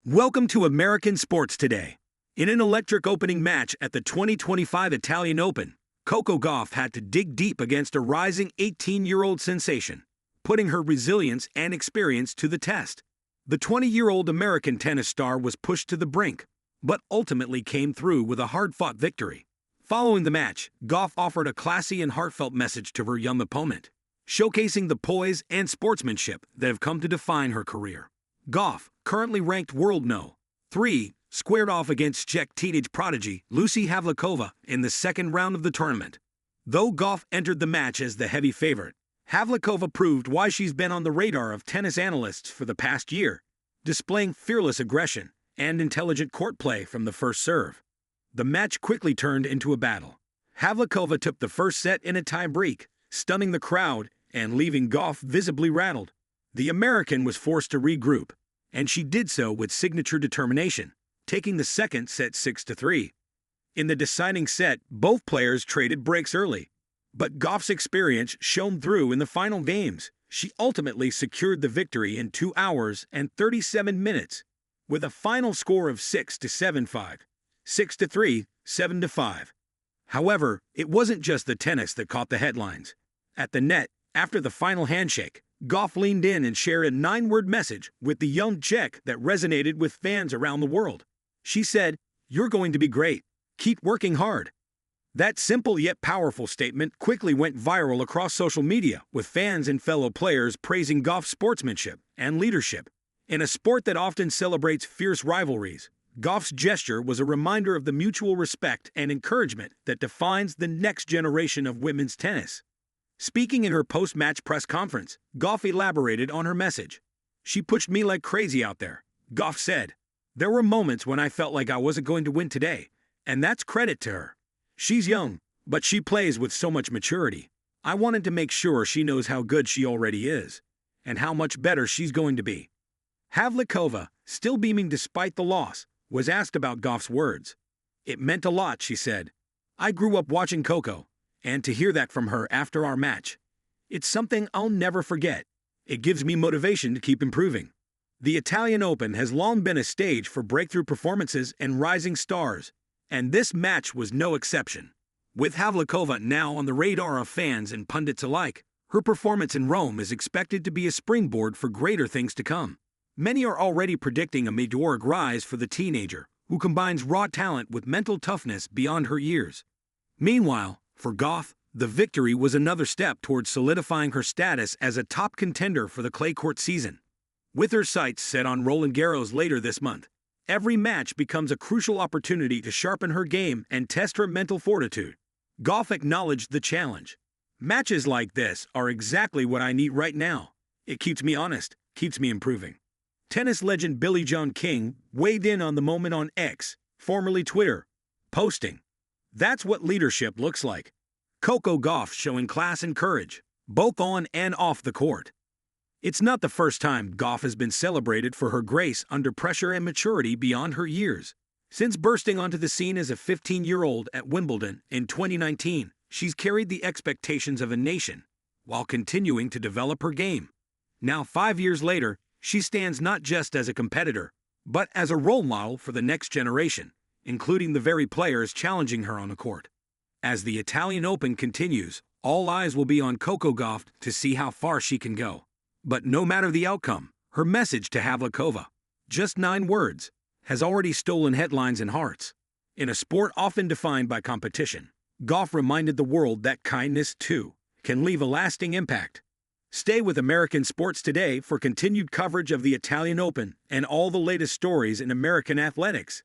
Welcome to American Sports Today. In an electric opening match at the 2025 Italian Open, Coco Gauff had to dig deep against a rising 18-year-old sensation, putting her resilience and experience to the test. The 20-year-old American tennis star was pushed to the brink, but ultimately came through with a hard-fought victory. Following the match, Gauff offered a classy and heartfelt message to her young opponent, showcasing the poise and sportsmanship that have come to define her career. Gauff, currently ranked world No. 3, squared off against Czech teenage prodigy Lucie Havlickova in the second round of the tournament. Though Gauff entered the match as the heavy favorite, Havlickova proved why she's been on the radar of tennis analysts for the past year, displaying fearless aggression and intelligent court play from the first serve. The match quickly turned into a battle. Havlickova took the first set in a tie-break, stunning the crowd and leaving Gauff visibly rattled. The American was forced to regroup, and she did so with signature determination, taking the second set 6-3. In the deciding set, both players traded breaks early, but Gauff's experience shone through in the final games. She ultimately secured the victory in 2 hours and 37 minutes, with a final score of 6-7-5, 6-3, 7-5. However, it wasn't just the tennis that caught the headlines. At the net, after the final handshake, Gauff leaned in and shared a 9-word message with the young Czech that resonated with fans around the world. She said, "You're going to be great. Keep working hard." That simple yet powerful statement quickly went viral across social media, with fans and fellow players praising Gauff's sportsmanship and leadership. In a sport that often celebrates fierce rivalries, Gauff's gesture was a reminder of the mutual respect and encouragement that defines the next generation of women's tennis. Speaking in her post-match press conference, Gauff elaborated on her message. "She pushed me like crazy out there," Gauff said. "There were moments when I felt like I wasn't going to win today, and that's credit to her. She's young, but she plays with so much maturity. I wanted to make sure she knows how good she already is, and how much better she's going to be." Havlickova, still beaming despite the loss, was asked about Gauff's words. "It meant a lot," she said. "I grew up watching Coco, and to hear that from her after our match, it's something I'll never forget. It gives me motivation to keep improving." The Italian Open has long been a stage for breakthrough performances and rising stars, and this match was no exception. With Havlickova now on the radar of fans and pundits alike, her performance in Rome is expected to be a springboard for greater things to come. Many are already predicting a meteoric rise for the teenager, who combines raw talent with mental toughness beyond her years. Meanwhile, for Gauff, the victory was another step towards solidifying her status as a top contender for the clay court season. With her sights set on Roland Garros later this month, every match becomes a crucial opportunity to sharpen her game and test her mental fortitude. Gauff acknowledged the challenge. "Matches like this are exactly what I need right now. It keeps me honest, keeps me improving." Tennis legend Billie Jean King weighed in on the moment on X, formerly Twitter, posting, "That's what leadership looks like. Coco Gauff showing class and courage, both on and off the court." It's not the first time Gauff has been celebrated for her grace under pressure and maturity beyond her years. Since bursting onto the scene as a 15-year-old at Wimbledon in 2019, she's carried the expectations of a nation while continuing to develop her game. Now, 5 years later, she stands not just as a competitor, but as a role model for the next generation, including the very players challenging her on the court. As the Italian Open continues, all eyes will be on Coco Gauff to see how far she can go. But no matter the outcome, her message to Havlickova, just 9 words, has already stolen headlines and hearts. In a sport often defined by competition, Gauff reminded the world that kindness, too, can leave a lasting impact. Stay with American Sports Today for continued coverage of the Italian Open and all the latest stories in American athletics.